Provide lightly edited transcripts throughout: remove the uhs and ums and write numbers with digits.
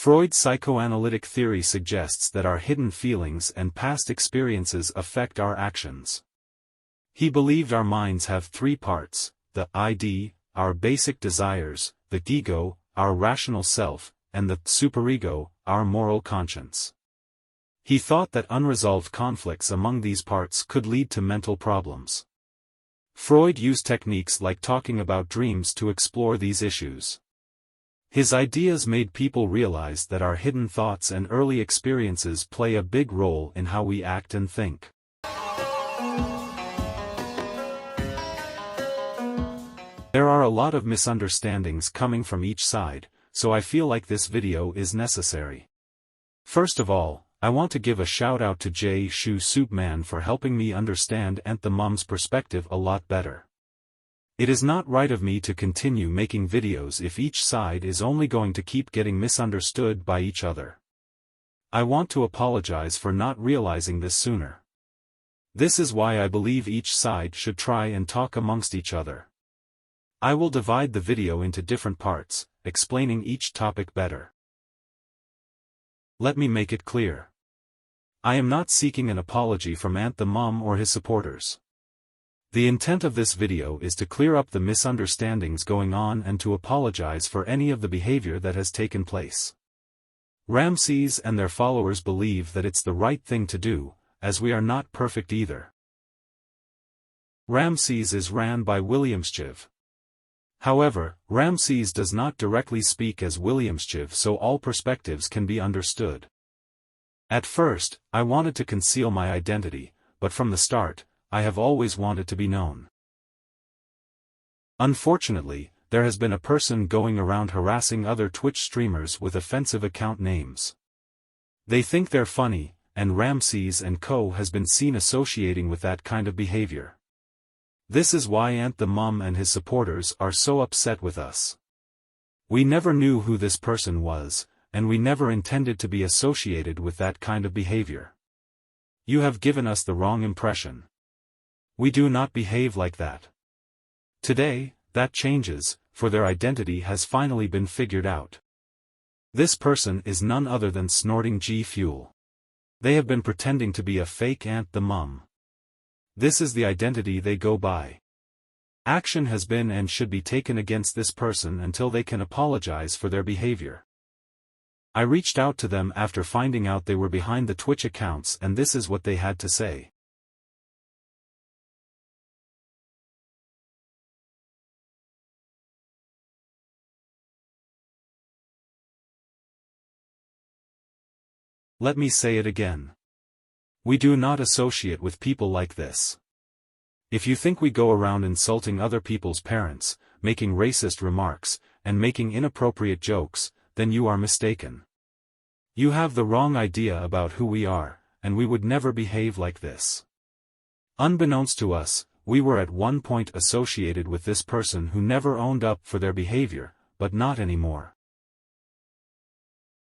Freud's psychoanalytic theory suggests that our hidden feelings and past experiences affect our actions. He believed our minds have three parts: the id, our basic desires, the ego, our rational self, and the superego, our moral conscience. He thought that unresolved conflicts among these parts could lead to mental problems. Freud used techniques like talking about dreams to explore these issues. His ideas made people realize that our hidden thoughts and early experiences play a big role in how we act and think. There are a lot of misunderstandings coming from each side, so I feel like this video is necessary. First of all, I want to give a shout out to J. Shu Soupman for helping me understand Anthemum's perspective a lot better. It is not right of me to continue making videos if each side is only going to keep getting misunderstood by each other. I want to apologize for not realizing this sooner. This is why I believe each side should try and talk amongst each other. I will divide the video into different parts, explaining each topic better. Let me make it clear. I am not seeking an apology from Anthemum or his supporters. The intent of this video is to clear up the misunderstandings going on and to apologize for any of the behavior that has taken place. Ramses and their followers believe that it's the right thing to do, as we are not perfect either. Ramses is ran by Williamschiv. However, Ramses does not directly speak as Williamschiv, so all perspectives can be understood. At first, I wanted to conceal my identity, but from the start, I have always wanted to be known. Unfortunately, there has been a person going around harassing other Twitch streamers with offensive account names. They think they're funny, and Ramses and co. has been seen associating with that kind of behavior. This is why Anthemum and his supporters are so upset with us. We never knew who this person was, and we never intended to be associated with that kind of behavior. You have given us the wrong impression. We do not behave like that. Today, that changes, for their identity has finally been figured out. This person is none other than Snorting G Fuel. They have been pretending to be a fake Anthemum. This is the identity they go by. Action has been and should be taken against this person until they can apologize for their behavior. I reached out to them after finding out they were behind the Twitch accounts, and this is what they had to say. Let me say it again. We do not associate with people like this. If you think we go around insulting other people's parents, making racist remarks, and making inappropriate jokes, then you are mistaken. You have the wrong idea about who we are, and we would never behave like this. Unbeknownst to us, we were at one point associated with this person who never owned up for their behavior, but not anymore.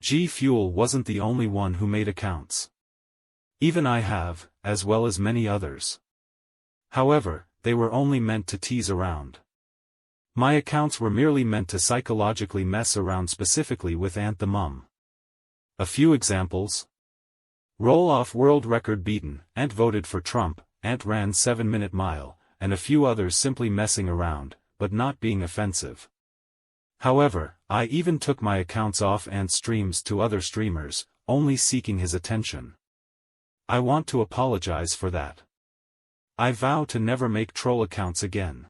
G Fuel wasn't the only one who made accounts. Even I have, as well as many others. However, they were only meant to tease around. My accounts were merely meant to psychologically mess around, specifically with Anthemum. A few examples. Roll-off world record beaten, Ant voted for Trump, Ant ran 7-minute mile, and a few others simply messing around, but not being offensive. However, I even took my accounts off Ant's streams to other streamers, only seeking his attention. I want to apologize for that. I vow to never make troll accounts again.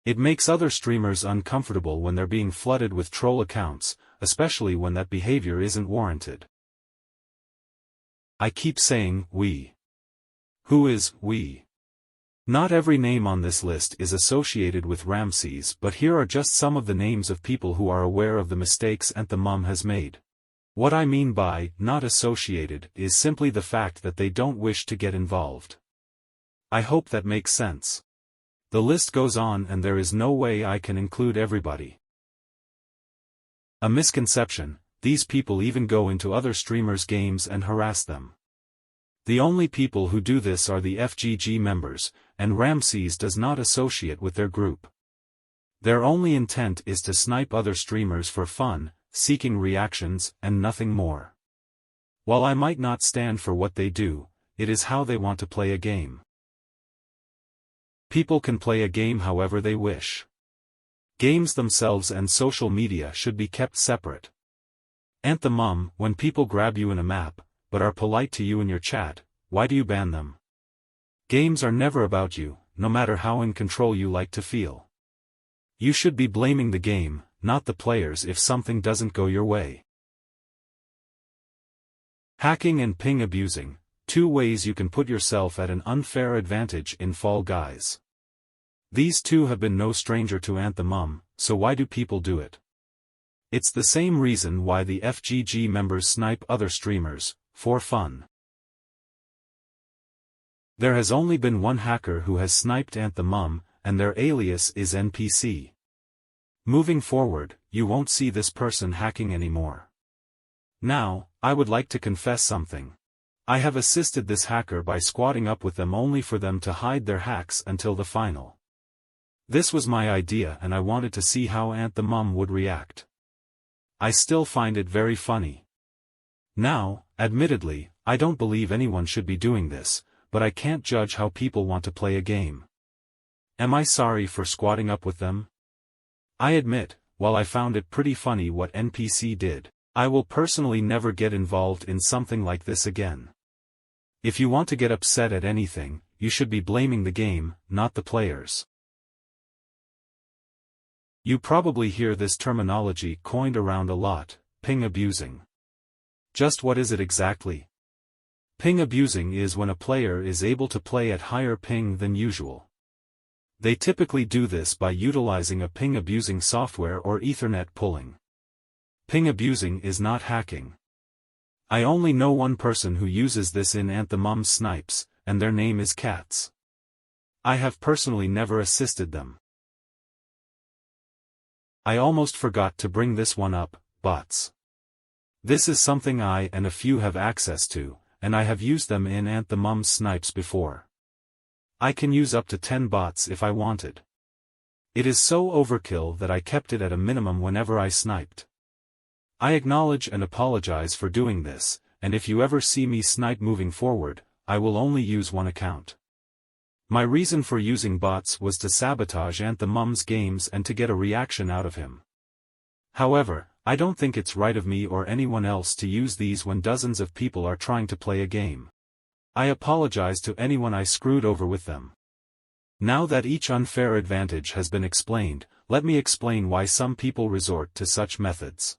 It makes other streamers uncomfortable when they're being flooded with troll accounts, especially when that behavior isn't warranted. I keep saying we. Who is we? Not every name on this list is associated with Ramses, but here are just some of the names of people who are aware of the mistakes Anthemum has made. What I mean by not associated is simply the fact that they don't wish to get involved. I hope that makes sense. The list goes on and there is no way I can include everybody. A misconception: these people even go into other streamers' games and harass them. The only people who do this are the FGG members, and Ramses does not associate with their group. Their only intent is to snipe other streamers for fun, seeking reactions, and nothing more. While I might not stand for what they do, it is how they want to play a game. People can play a game however they wish. Games themselves and social media should be kept separate. Anthemum, when people grab you in a map, but are polite to you in your chat, why do you ban them? Games are never about you, no matter how in control you like to feel. You should be blaming the game, not the players if something doesn't go your way. Hacking and ping abusing, 2 ways you can put yourself at an unfair advantage in Fall Guys. These two have been no stranger to Anthemum, so why do people do it? It's the same reason why the FGG members snipe other streamers, for fun. There has only been one hacker who has sniped Anthemum, and their alias is NPC. Moving forward, you won't see this person hacking anymore. Now, I would like to confess something. I have assisted this hacker by squatting up with them only for them to hide their hacks until the final. This was my idea and I wanted to see how Anthemum would react. I still find it very funny. Now, admittedly, I don't believe anyone should be doing this, but I can't judge how people want to play a game. Am I sorry for squatting up with them? I admit, while I found it pretty funny what NPC did, I will personally never get involved in something like this again. If you want to get upset at anything, you should be blaming the game, not the players. You probably hear this terminology coined around a lot, ping abusing. Just what is it exactly? Ping abusing is when a player is able to play at higher ping than usual. They typically do this by utilizing a ping abusing software or Ethernet pulling. Ping abusing is not hacking. I only know one person who uses this in Anthemum snipes, and their name is Cats. I have personally never assisted them. I almost forgot to bring this one up, bots. This is something I and a few have access to, and I have used them in Anthemum snipes before. I can use up to 10 bots if I wanted. It is so overkill that I kept it at a minimum whenever I sniped. I acknowledge and apologize for doing this, and if you ever see me snipe moving forward, I will only use one account. My reason for using bots was to sabotage Anthemum's games and to get a reaction out of him. However, I don't think it's right of me or anyone else to use these when dozens of people are trying to play a game. I apologize to anyone I screwed over with them. Now that each unfair advantage has been explained, let me explain why some people resort to such methods.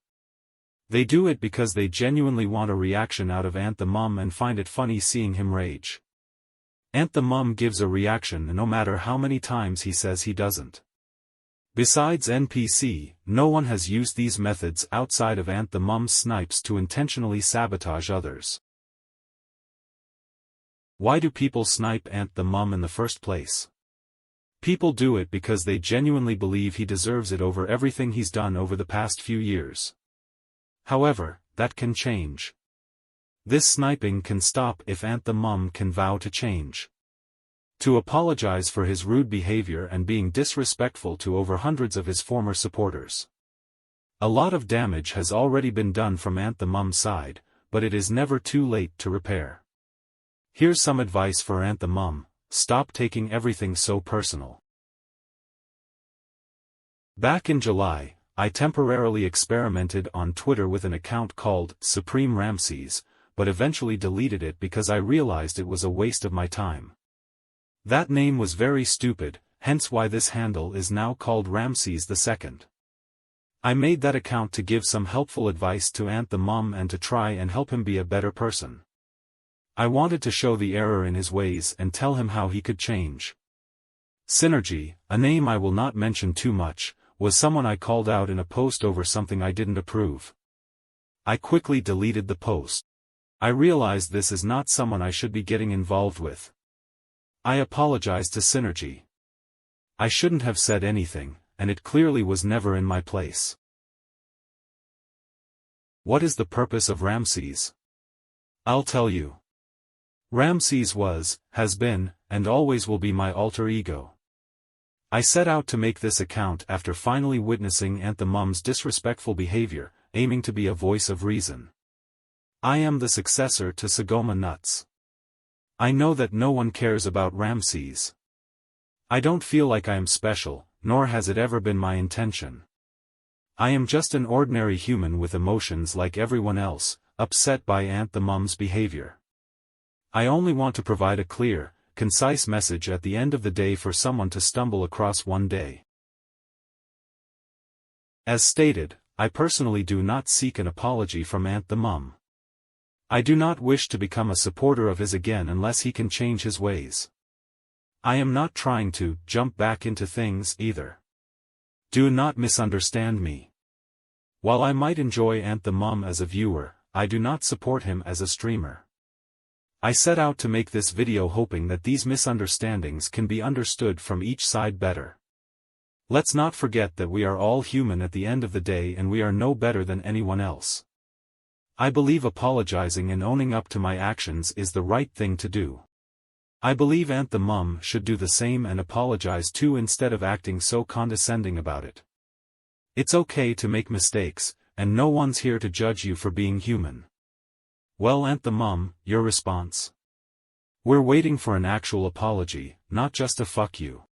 They do it because they genuinely want a reaction out of Anthemum and find it funny seeing him rage. Anthemum gives a reaction no matter how many times he says he doesn't. Besides NPC, no one has used these methods outside of Anthemum snipes to intentionally sabotage others. Why do people snipe Anthemum in the first place? People do it because they genuinely believe he deserves it over everything he's done over the past few years. However, that can change. This sniping can stop if Anthemum can vow to change. To apologize for his rude behavior and being disrespectful to over hundreds of his former supporters. A lot of damage has already been done from Anthemum's side, but it is never too late to repair. Here's some advice for Anthemum: stop taking everything so personal. Back in July, I temporarily experimented on Twitter with an account called Supreme Ramses, but eventually deleted it because I realized it was a waste of my time. That name was very stupid, hence why this handle is now called Ramses II. I made that account to give some helpful advice to Anthemum and to try and help him be a better person. I wanted to show the error in his ways and tell him how he could change. Synergy, a name I will not mention too much, was someone I called out in a post over something I didn't approve. I quickly deleted the post. I realized this is not someone I should be getting involved with. I apologize to Synergy. I shouldn't have said anything, and it clearly was never in my place. What is the purpose of Ramses? I'll tell you. Ramses was, has been, and always will be my alter ego. I set out to make this account after finally witnessing Anthemum's disrespectful behavior, aiming to be a voice of reason. I am the successor to Sigmund Nuts. I know that no one cares about Ramses. I don't feel like I am special, nor has it ever been my intention. I am just an ordinary human with emotions like everyone else, upset by Anthemum's behavior. I only want to provide a clear, concise message at the end of the day for someone to stumble across one day. As stated, I personally do not seek an apology from Anthemum. I do not wish to become a supporter of his again unless he can change his ways. I am not trying to jump back into things either. Do not misunderstand me. While I might enjoy Anthemum as a viewer, I do not support him as a streamer. I set out to make this video hoping that these misunderstandings can be understood from each side better. Let's not forget that we are all human at the end of the day and we are no better than anyone else. I believe apologizing and owning up to my actions is the right thing to do. I believe Anthemum should do the same and apologize too instead of acting so condescending about it. It's okay to make mistakes, and no one's here to judge you for being human. Well, Anthemum, your response? We're waiting for an actual apology, not just a fuck you.